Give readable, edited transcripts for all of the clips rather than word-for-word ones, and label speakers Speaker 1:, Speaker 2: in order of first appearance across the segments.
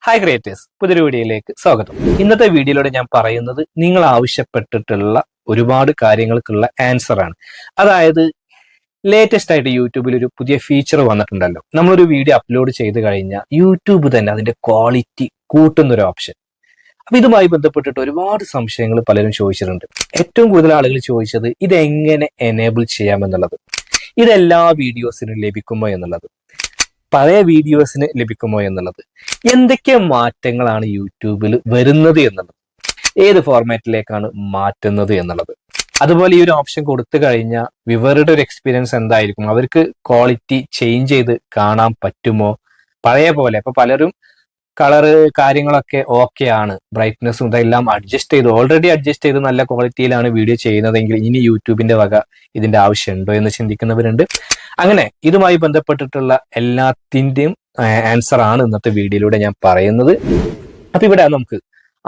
Speaker 1: Hi creators, പുതിയൊരു വീഡിയോയിലേക്ക് സ്വാഗതം. ഇന്നത്തെ വീഡിയോയിലൂടെ ഞാൻ പറയുന്നത് നിങ്ങൾ ആവശ്യപ്പെട്ടിട്ടുള്ള ഒരുപാട് കാര്യങ്ങൾക്കുള്ള ആൻസർ ആണ്. അതായത് ലേറ്റസ്റ്റ് ആയിട്ട് യൂട്യൂബിൽ ഒരു പുതിയ ഫീച്ചർ വന്നിട്ടുണ്ടല്ലോ. നമ്മളൊരു വീഡിയോ അപ്ലോഡ് ചെയ്ത് കഴിഞ്ഞാൽ യൂട്യൂബ് തന്നെ അതിന്റെ ക്വാളിറ്റി കൂട്ടുന്നൊരു ഓപ്ഷൻ. അപ്പൊ ഇതുമായി ബന്ധപ്പെട്ടിട്ട് ഒരുപാട് സംശയങ്ങൾ പലരും ചോദിച്ചിട്ടുണ്ട്. ഏറ്റവും കൂടുതൽ ആളുകൾ ചോദിച്ചത് ഇതെങ്ങനെ എനേബിൾ ചെയ്യാമെന്നുള്ളത്, ഇതെല്ലാ വീഡിയോസിനും ലഭിക്കുമോ എന്നുള്ളത്, പഴയ വീഡിയോസിന് ലഭിക്കുമോ എന്നുള്ളത്, എന്തൊക്കെ മാറ്റങ്ങളാണ് യൂട്യൂബിൽ വരുന്നത് എന്നുള്ളത്, ഏത് ഫോർമാറ്റിലേക്കാണ് മാറ്റുന്നത് എന്നുള്ളത്. അതുപോലെ ഈ ഒരു ഓപ്ഷൻ കൊടുത്തു കഴിഞ്ഞാൽ വിവറുടെ ഒരു എക്സ്പീരിയൻസ് എന്തായിരിക്കും, അവർക്ക് ക്വാളിറ്റി ചേഞ്ച് ചെയ്ത് കാണാൻ പറ്റുമോ, പഴയ പോലെ. അപ്പൊ പലരും കളറ് കാര്യങ്ങളൊക്കെ ഓക്കെ ആണ്, ബ്രൈറ്റ്നസ്സും ഇതെല്ലാം ഓൾറെഡി അഡ്ജസ്റ്റ് ചെയ്ത് നല്ല ക്വാളിറ്റിയിലാണ് വീഡിയോ ചെയ്യുന്നതെങ്കിൽ ഇനി യൂട്യൂബിന്റെ വക ഇതിന്റെ ആവശ്യമുണ്ടോ എന്ന് ചിന്തിക്കുന്നവരുണ്ട്. അങ്ങനെ ഇതുമായി ബന്ധപ്പെട്ടിട്ടുള്ള എല്ലാത്തിന്റെയും ആൻസർ ആണ് ഇന്നത്തെ വീഡിയോയിലൂടെ ഞാൻ പറയുന്നത്. അപ്പൊ ഇവിടെ നമുക്ക്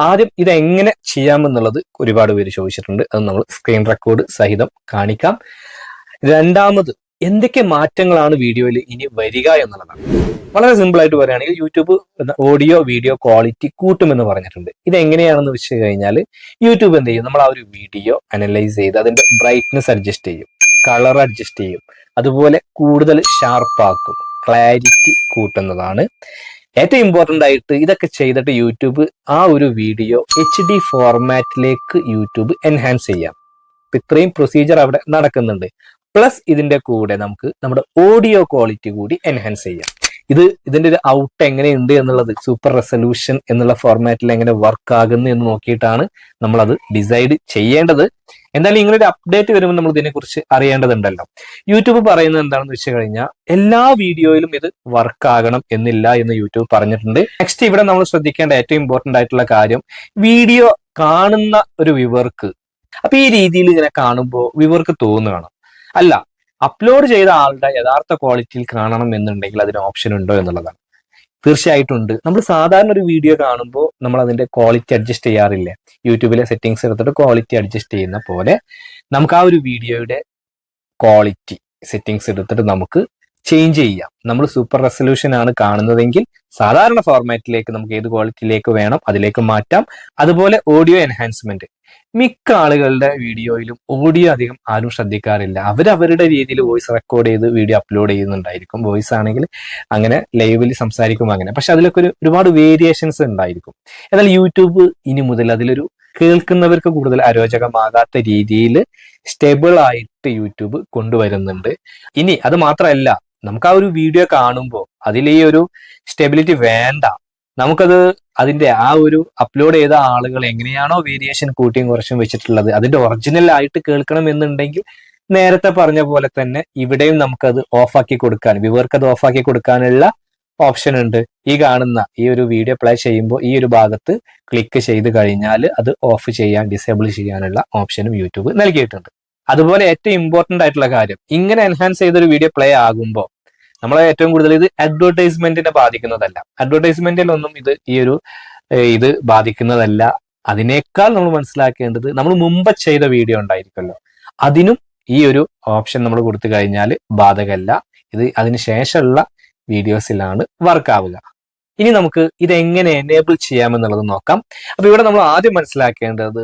Speaker 1: ആദ്യം ഇതെങ്ങനെ ചെയ്യാമെന്നുള്ളത് ഒരുപാട് പേര് ചോദിച്ചിട്ടുണ്ട്. അത് നമ്മൾ സ്ക്രീൻ റെക്കോർഡ് സഹിതം കാണിക്കാം. രണ്ടാമത് എന്തൊക്കെ മാറ്റങ്ങളാണ് വീഡിയോയിൽ ഇനി വരിക എന്നുള്ളതാണ്. വളരെ സിമ്പിൾ ആയിട്ട് പറയുകയാണെങ്കിൽ യൂട്യൂബ് ഓഡിയോ വീഡിയോ ക്വാളിറ്റി കൂട്ടുമെന്ന് പറഞ്ഞിട്ടുണ്ട്. ഇതെങ്ങനെയാണെന്ന് വെച്ച് കഴിഞ്ഞാൽ യൂട്യൂബ് എന്ത് ചെയ്യും, നമ്മൾ ആ ഒരു വീഡിയോ അനലൈസ് ചെയ്ത് അതിന്റെ ബ്രൈറ്റ്നസ് അഡ്ജസ്റ്റ് ചെയ്യും, കളർ അഡ്ജസ്റ്റ് ചെയ്യും, അതുപോലെ കൂടുതൽ ഷാർപ്പാക്കും, ക്ലാരിറ്റി കൂട്ടുന്നതാണ്. ഏറ്റവും ഇമ്പോർട്ടൻ്റ് ആയിട്ട് ഇതൊക്കെ ചെയ്തിട്ട് യൂട്യൂബ് ആ ഒരു വീഡിയോ HD ഫോർമാറ്റിലേക്ക് യൂട്യൂബ് എൻഹാൻസ് ചെയ്യാം. ഇത്രയും പ്രൊസീജിയർ അവിടെ നടക്കുന്നുണ്ട്. പ്ലസ് ഇതിന്റെ കൂടെ നമുക്ക് നമ്മുടെ ഓഡിയോ ക്വാളിറ്റി കൂടി എൻഹാൻസ് ചെയ്യാം. ഇതിന്റെ ഒരു ഔട്ട് എങ്ങനെയുണ്ട് എന്നുള്ളത്, സൂപ്പർ റെസൊല്യൂഷൻ എന്നുള്ള ഫോർമാറ്റിൽ എങ്ങനെ വർക്ക് ആകുന്നു എന്ന് നോക്കിയിട്ടാണ് നമ്മൾ അത് ഡിസൈഡ് ചെയ്യേണ്ടത്. എന്തായാലും ഇങ്ങനെ ഒരു അപ്ഡേറ്റ് വരുമ്പോൾ നമ്മൾ ഇതിനെക്കുറിച്ച് അറിയേണ്ടതുണ്ടല്ലോ. യൂട്യൂബ് പറയുന്നത് എന്താണെന്ന് വെച്ച് കഴിഞ്ഞാൽ എല്ലാ വീഡിയോയിലും ഇത് വർക്ക് ആകണം എന്നില്ല എന്ന് യൂട്യൂബ് പറഞ്ഞിട്ടുണ്ട്. നെക്സ്റ്റ് ഇവിടെ നമ്മൾ ശ്രദ്ധിക്കേണ്ട ഏറ്റവും ഇമ്പോർട്ടന്റ് ആയിട്ടുള്ള കാര്യം, വീഡിയോ കാണുന്ന ഒരു വ്യൂവർക്ക്, അപ്പൊ ഈ രീതിയിൽ ഇങ്ങനെ കാണുമ്പോൾ വ്യൂവർക്ക് തോന്നുകയാണ് അല്ല അപ്ലോഡ് ചെയ്ത ആളുടെ യഥാർത്ഥ ക്വാളിറ്റിയിൽ കാണണം എന്നുണ്ടെങ്കിൽ അതിന് ഓപ്ഷൻ ഉണ്ടോ എന്നുള്ളതാണ്. തീർച്ചയായിട്ടും ഉണ്ട്. നമ്മൾ സാധാരണ ഒരു വീഡിയോ കാണുമ്പോൾ നമ്മൾ അതിന്റെ ക്വാളിറ്റി അഡ്ജസ്റ്റ് ചെയ്യാറില്ലേ, യൂട്യൂബിലെ സെറ്റിംഗ്സ് എടുത്തിട്ട് ക്വാളിറ്റി അഡ്ജസ്റ്റ് ചെയ്യുന്ന പോലെ നമുക്ക് ആ ഒരു വീഡിയോയുടെ ക്വാളിറ്റി സെറ്റിംഗ്സ് എടുത്തിട്ട് നമുക്ക് ചേഞ്ച് ചെയ്യാം. നമ്മൾ സൂപ്പർ റെസൊല്യൂഷൻ ആണ് കാണുന്നതെങ്കിൽ സാധാരണ ഫോർമാറ്റിലേക്ക് നമുക്ക് ഏത് ക്വാളിറ്റിയിലേക്ക് വേണം അതിലേക്ക് മാറ്റാം. അതുപോലെ ഓഡിയോ എൻഹാൻസ്മെന്റ്, മിക്ക ആളുകളുടെ വീഡിയോയിലും ഓഡിയോ അധികം ആരും ശ്രദ്ധിക്കാറില്ല. അവരവരുടെ രീതിയിൽ വോയിസ് റെക്കോർഡ് ചെയ്ത് വീഡിയോ അപ്ലോഡ് ചെയ്യുന്നുണ്ടായിരിക്കും. വോയിസ് ആണെങ്കിൽ അങ്ങനെ ലൈവിൽ സംസാരിക്കും അങ്ങനെ. പക്ഷെ അതിലൊക്കെ ഒരുപാട് വേരിയേഷൻസ് ഉണ്ടായിരിക്കും. എന്നാൽ യൂട്യൂബ് ഇനി മുതൽ അതിലൊരു കേൾക്കുന്നവർക്ക് കൂടുതൽ അരോചകമാകാത്ത രീതിയിൽ സ്റ്റേബിൾ ആയിട്ട് യൂട്യൂബ് കൊണ്ടുവരുന്നുണ്ട്. ഇനി അത് മാത്രമല്ല, നമുക്ക് ആ ഒരു വീഡിയോ കാണുമ്പോൾ അതിൽ ഈ ഒരു സ്റ്റെബിലിറ്റി വേണ്ട. നമുക്കത് അതിന്റെ ആ ഒരു അപ്ലോഡ് ചെയ്ത ആളുകൾ എങ്ങനെയാണോ വേരിയേഷൻ കൂട്ടിയും കുറച്ചും വെച്ചിട്ടുള്ളത് അതിന്റെ ഒറിജിനൽ ആയിട്ട് കേൾക്കണം എന്നുണ്ടെങ്കിൽ നേരത്തെ പറഞ്ഞ പോലെ തന്നെ ഇവിടെയും നമുക്കത് ഓഫാക്കി കൊടുക്കാൻ, വ്യൂവർക്ക് അത് ഓഫാക്കി കൊടുക്കാനുള്ള ഓപ്ഷൻ ഉണ്ട്. ഈ കാണുന്ന ഈ ഒരു വീഡിയോ പ്ലേ ചെയ്യുമ്പോൾ ഈ ഒരു ഭാഗത്ത് ക്ലിക്ക് ചെയ്ത് കഴിഞ്ഞാൽ അത് ഓഫ് ചെയ്യാൻ, ഡിസേബിൾ ചെയ്യാനുള്ള ഓപ്ഷനും യൂട്യൂബ് നൽകിയിട്ടുണ്ട്. അതുപോലെ ഏറ്റവും ഇമ്പോർട്ടന്റ് ആയിട്ടുള്ള കാര്യം, ഇങ്ങനെ എൻഹാൻസ് ചെയ്തൊരു വീഡിയോ പ്ലേ ആകുമ്പോൾ നമ്മളെ ഏറ്റവും കൂടുതൽ ഇത് അഡ്വർടൈസ്മെന്റിനെ ബാധിക്കുന്നതല്ല. അഡ്വർടൈസ്മെന്റിലൊന്നും ഇത് ബാധിക്കുന്നതല്ല. അതിനേക്കാൾ നമ്മൾ മനസ്സിലാക്കേണ്ടത്, നമ്മൾ മുമ്പ് ചെയ്ത വീഡിയോ ഉണ്ടായിരിക്കുമല്ലോ, അതിനും ഈ ഒരു ഓപ്ഷൻ നമ്മൾ കൊടുത്തു കഴിഞ്ഞാൽ ബാധകമല്ല. ഇത് അതിന് ശേഷമുള്ള വീഡിയോസിലാണ് വർക്ക് ആവുക. ഇനി നമുക്ക് ഇതെങ്ങനെ എനേബിൾ ചെയ്യാമെന്നുള്ളത് നോക്കാം. അപ്പൊ ഇവിടെ നമ്മൾ ആദ്യം മനസ്സിലാക്കേണ്ടത്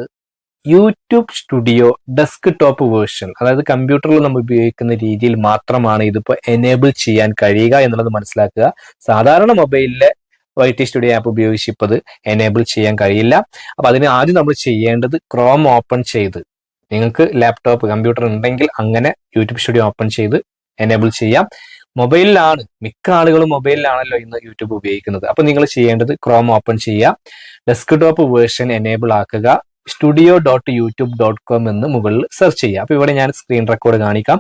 Speaker 1: യൂട്യൂബ് സ്റ്റുഡിയോ ഡെസ്ക്ടോപ്പ് വേർഷൻ, അതായത് കമ്പ്യൂട്ടറിൽ നമ്മൾ ഉപയോഗിക്കുന്ന രീതിയിൽ മാത്രമാണ് ഇതിപ്പോൾ എനേബിൾ ചെയ്യാൻ കഴിയുക എന്നുള്ളത് മനസ്സിലാക്കുക. സാധാരണ മൊബൈലിലെ YT സ്റ്റുഡിയോ ആപ്പ് ഉപയോഗിച്ച് ഇപ്പോൾ ഇത് എനേബിൾ ചെയ്യാൻ കഴിയില്ല. അപ്പൊ അതിന് ആദ്യം നമ്മൾ ചെയ്യേണ്ടത് ക്രോം ഓപ്പൺ ചെയ്ത്, നിങ്ങൾക്ക് ലാപ്ടോപ്പ് കമ്പ്യൂട്ടർ ഉണ്ടെങ്കിൽ അങ്ങനെ യൂട്യൂബ് സ്റ്റുഡിയോ ഓപ്പൺ ചെയ്ത് എനേബിൾ ചെയ്യാം. മൊബൈലിലാണ്, മിക്ക ആളുകളും മൊബൈലിലാണല്ലോ ഇന്ന് യൂട്യൂബ് ഉപയോഗിക്കുന്നത്. അപ്പൊ നിങ്ങൾ ചെയ്യേണ്ടത് ക്രോം ഓപ്പൺ ചെയ്യുക, ഡെസ്ക്ടോപ്പ് വേർഷൻ എനേബിൾ ആക്കുക, studio.youtube.com എന്ന് മുകളിൽ സെർച്ച് ചെയ്യുക. അപ്പൊ ഇവിടെ ഞാൻ സ്ക്രീൻ റെക്കോർഡ് കാണിക്കാം.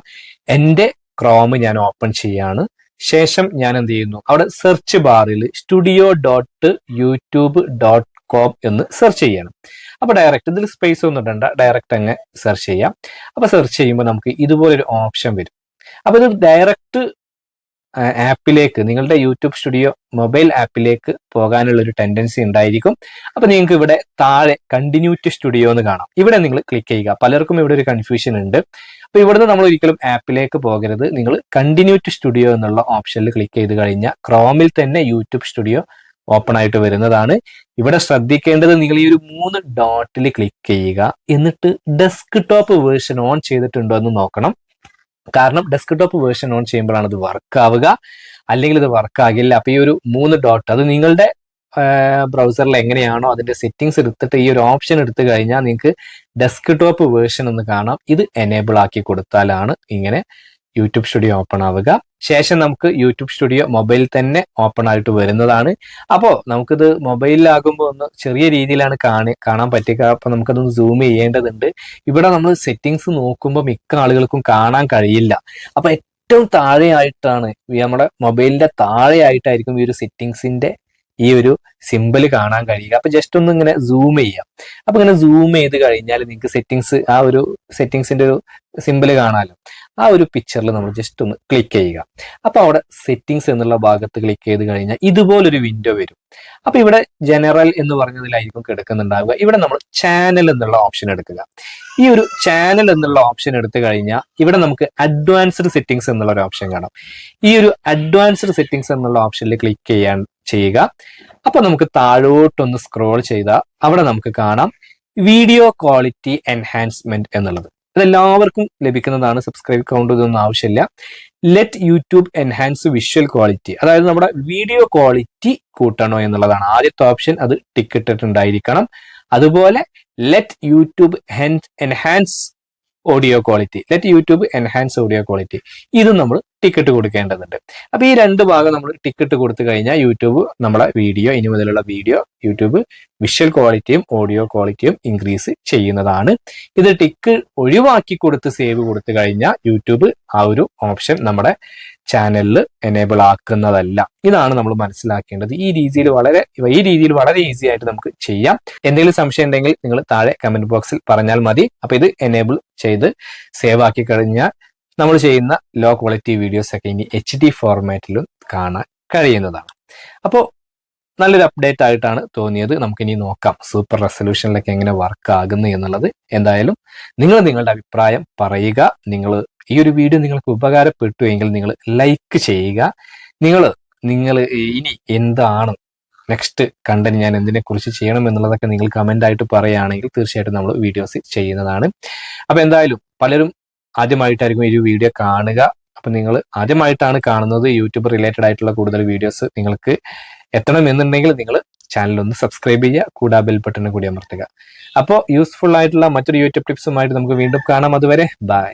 Speaker 1: എന്റെ ക്രോം ഞാൻ ഓപ്പൺ ചെയ്യാണ്. ശേഷം ഞാൻ എന്ത് ചെയ്യുന്നു, അവിടെ സെർച്ച് ബാറിൽ studio.youtube.com എന്ന് സെർച്ച് ചെയ്യണം. അപ്പൊ ഡയറക്റ്റ്, ഇതിൽ സ്പേസ് ഒന്നും ഇടണ്ട, ഡയറക്റ്റ് അങ്ങ് സെർച്ച് ചെയ്യാം. അപ്പൊ സെർച്ച് ചെയ്യുമ്പോൾ നമുക്ക് ഇതുപോലൊരു ഓപ്ഷൻ വരും. അപ്പൊ ഇത് ഡയറക്റ്റ് ആപ്പിലേക്ക്, നിങ്ങളുടെ യൂട്യൂബ് സ്റ്റുഡിയോ മൊബൈൽ ആപ്പിലേക്ക് പോകാനുള്ള ഒരു ടെൻഡൻസി ഉണ്ടായിരിക്കും. അപ്പൊ നിങ്ങൾക്ക് ഇവിടെ താഴെ കണ്ടിന്യൂ ടു സ്റ്റുഡിയോ എന്ന് കാണാം. ഇവിടെ നിങ്ങൾ ക്ലിക്ക് ചെയ്യുക. പലർക്കും ഇവിടെ ഒരു കൺഫ്യൂഷൻ ഉണ്ട്. അപ്പൊ ഇവിടുന്ന് നമ്മൾ ഒരിക്കലും ആപ്പിലേക്ക് പോകരുത്. നിങ്ങൾ കണ്ടിന്യൂ ടു സ്റ്റുഡിയോ എന്നുള്ള ഓപ്ഷനിൽ ക്ലിക്ക് ചെയ്ത് കഴിഞ്ഞാൽ ക്രോമിൽ തന്നെ യൂട്യൂബ് സ്റ്റുഡിയോ ഓപ്പൺ ആയിട്ട് വരുന്നതാണ്. ഇവിടെ ശ്രദ്ധിക്കേണ്ടത് നിങ്ങൾ ഈ ഒരു 3 ഡോട്ടിൽ ക്ലിക്ക് ചെയ്യുക. എന്നിട്ട് ഡെസ്ക്ടോപ്പ് വേർഷൻ ഓൺ ചെയ്തിട്ടുണ്ടോ എന്ന് നോക്കണം. കാരണം ഡെസ്ക്ടോപ്പ് വേർഷൻ ഓൺ ചെയ്യുമ്പോഴാണ് ഇത് വർക്ക് ആവുക, അല്ലെങ്കിൽ ഇത് വർക്ക് ആകില്ല. അപ്പൊ ഈ ഒരു 3 ഡോട്ട് അത് നിങ്ങളുടെ ബ്രൗസറിൽ എങ്ങനെയാണോ അതിന്റെ സെറ്റിംഗ്സ് എടുത്തിട്ട് ഈ ഒരു ഓപ്ഷൻ എടുത്തു കഴിഞ്ഞാൽ നിങ്ങൾക്ക് ഡെസ്ക്ടോപ്പ് വേർഷൻ എന്ന് കാണാം. ഇത് എനേബിൾ ആക്കി കൊടുത്താലാണ് ഇങ്ങനെ യൂട്യൂബ് സ്റ്റുഡിയോ ഓപ്പൺ ആവുക. ശേഷം നമുക്ക് യൂട്യൂബ് സ്റ്റുഡിയോ മൊബൈൽ തന്നെ ഓപ്പൺ ആയിട്ട് വരുന്നതാണ്. അപ്പോൾ നമുക്കിത് മൊബൈലിലാകുമ്പോൾ ഒന്ന് ചെറിയ രീതിയിലാണ് കാണാൻ പറ്റുക. അപ്പൊ നമുക്കതൊന്ന് സൂം ചെയ്യേണ്ടതുണ്ട്. ഇവിടെ നമ്മൾ സെറ്റിംഗ്സ് നോക്കുമ്പോൾ മിക്ക ആളുകൾക്കും കാണാൻ കഴിയില്ല. അപ്പൊ ഏറ്റവും താഴെയായിട്ടാണ് നമ്മുടെ മൊബൈലിന്റെ താഴെയായിട്ടായിരിക്കും ഈ ഒരു സെറ്റിംഗ്സിന്റെ ഈ ഒരു സിമ്പിൾ കാണാൻ കഴിയുക. അപ്പൊ ജസ്റ്റ് ഒന്ന് ഇങ്ങനെ സൂം ചെയ്യാം. അപ്പൊ ഇങ്ങനെ സൂം ചെയ്ത് കഴിഞ്ഞാൽ നിങ്ങൾക്ക് സെറ്റിംഗ്സ് ആ ഒരു സെറ്റിംഗ്സിന്റെ ഒരു സിമ്പിൾ കാണാമല്ലോ. ആ ഒരു പിക്ചറിൽ നമ്മൾ ജസ്റ്റ് ഒന്ന് ക്ലിക്ക് ചെയ്യുക. അപ്പൊ അവിടെ സെറ്റിംഗ്സ് എന്നുള്ള ഭാഗത്ത് ക്ലിക്ക് ചെയ്ത് കഴിഞ്ഞാൽ ഇതുപോലൊരു വിൻഡോ വരും. അപ്പൊ ഇവിടെ ജനറൽ എന്ന് പറഞ്ഞതിലായിരിക്കും കിടക്കുന്നുണ്ടാവുക. ഇവിടെ നമ്മൾ ചാനൽ എന്നുള്ള ഓപ്ഷൻ എടുക്കുക. ഈ ഒരു ചാനൽ എന്നുള്ള ഓപ്ഷൻ എടുത്തു കഴിഞ്ഞാൽ ഇവിടെ നമുക്ക് അഡ്വാൻസ്ഡ് സെറ്റിംഗ്സ് എന്നുള്ള ഒരു ഓപ്ഷൻ കാണാം. ഈ ഒരു അഡ്വാൻസ്ഡ് സെറ്റിംഗ്സ് എന്നുള്ള ഓപ്ഷനിൽ ക്ലിക്ക് ചെയ്യുക. അപ്പൊ നമുക്ക് താഴോട്ടൊന്ന് സ്ക്രോൾ ചെയ്താൽ അവിടെ നമുക്ക് കാണാം വീഡിയോ ക്വാളിറ്റി എൻഹാൻസ്മെന്റ് എന്നുള്ളത്. ഇതെല്ലാവർക്കും ലഭിക്കുന്നതാണ്. സബ്സ്ക്രൈബ് കൗണ്ട് ഇതൊന്നും ആവശ്യമില്ല. Let YouTube enhance visual quality, അതായത് നമ്മുടെ വീഡിയോ ക്വാളിറ്റി കൂട്ടണോ എന്നുള്ളതാണ് ആദ്യത്തെ ഓപ്ഷൻ. അത് ടിക്ക് ഇട്ടിട്ടുണ്ടായിരിക്കണം. അതുപോലെ let YouTube enhance audio quality, ഇതും നമ്മൾ ടിക്കറ്റ് കൊടുക്കേണ്ടതുണ്ട്. അപ്പൊ ഈ 2 ഭാഗം നമ്മൾ ടിക്കറ്റ് കൊടുത്തു കഴിഞ്ഞാൽ യൂട്യൂബ് നമ്മളെ വീഡിയോ ഇനി മുതലുള്ള വീഡിയോ യൂട്യൂബ് വിഷ്വൽ ക്വാളിറ്റിയും ഓഡിയോ ക്വാളിറ്റിയും ഇൻക്രീസ് ചെയ്യുന്നതാണ്. ഇത് ടിക്ക് ഒഴിവാക്കി കൊടുത്ത് സേവ് കൊടുത്തു കഴിഞ്ഞാൽ യൂട്യൂബ് ആ ഒരു ഓപ്ഷൻ നമ്മുടെ ചാനലിൽ എനേബിൾ ആക്കുന്നതല്ല. ഇതാണ് നമ്മൾ മനസ്സിലാക്കേണ്ടത്. ഈ രീതിയിൽ വളരെ ഈസി ആയിട്ട് നമുക്ക് ചെയ്യാം. എന്തെങ്കിലും സംശയം ഉണ്ടെങ്കിൽ നിങ്ങൾ താഴെ കമന്റ് ബോക്സിൽ പറഞ്ഞാൽ മതി. അപ്പൊ ഇത് എനേബിൾ ചെയ്ത് സേവ് ആക്കി കഴിഞ്ഞാൽ നമ്മൾ ചെയ്യുന്ന ലോ ക്വാളിറ്റി വീഡിയോസ് ഒക്കെ ഇനി HD ഫോർമാറ്റിലും കാണാൻ കഴിയുന്നതാണ്. അപ്പോൾ നല്ലൊരു അപ്ഡേറ്റ് ആയിട്ടാണ് തോന്നിയത്. നമുക്കിനി നോക്കാം സൂപ്പർ റെസൊല്യൂഷനിലൊക്കെ എങ്ങനെ വർക്ക് ആകുന്നു എന്നുള്ളത്. എന്തായാലും നിങ്ങൾ നിങ്ങളുടെ അഭിപ്രായം പറയുക. ഈ ഒരു വീഡിയോ നിങ്ങൾക്ക് ഉപകാരപ്പെട്ടു എങ്കിൽ നിങ്ങൾ ലൈക്ക് ചെയ്യുക. നിങ്ങൾ ഇനി എന്താണ് നെക്സ്റ്റ് കണ്ടന്റ്, ഞാൻ എന്തിനെ കുറിച്ച് ചെയ്യണം എന്നുള്ളതൊക്കെ നിങ്ങൾ കമന്റ് ആയിട്ട് പറയുകയാണെങ്കിൽ തീർച്ചയായിട്ടും നമ്മൾ വീഡിയോസ് ചെയ്യുന്നതാണ്. അപ്പൊ എന്തായാലും പലരും ആദ്യമായിട്ടായിരിക്കും ഈ വീഡിയോ കാണുക. അപ്പൊ നിങ്ങൾ ആദ്യമായിട്ടാണ് കാണുന്നത്, യൂട്യൂബ് റിലേറ്റഡ് ആയിട്ടുള്ള കൂടുതൽ വീഡിയോസ് നിങ്ങൾക്ക് എത്തണം എന്നുണ്ടെങ്കിൽ നിങ്ങൾ ചാനൽ ഒന്ന് സബ്സ്ക്രൈബ് ചെയ്യുക, കൂടാതെ ബെൽ ബട്ടൺ കൂടി അമർത്തുക. അപ്പോൾ യൂസ്ഫുൾ ആയിട്ടുള്ള മറ്റൊരു യൂട്യൂബ് ടിപ്സുമായിട്ട് നമുക്ക് വീണ്ടും കാണാം. അതുവരെ ബൈ.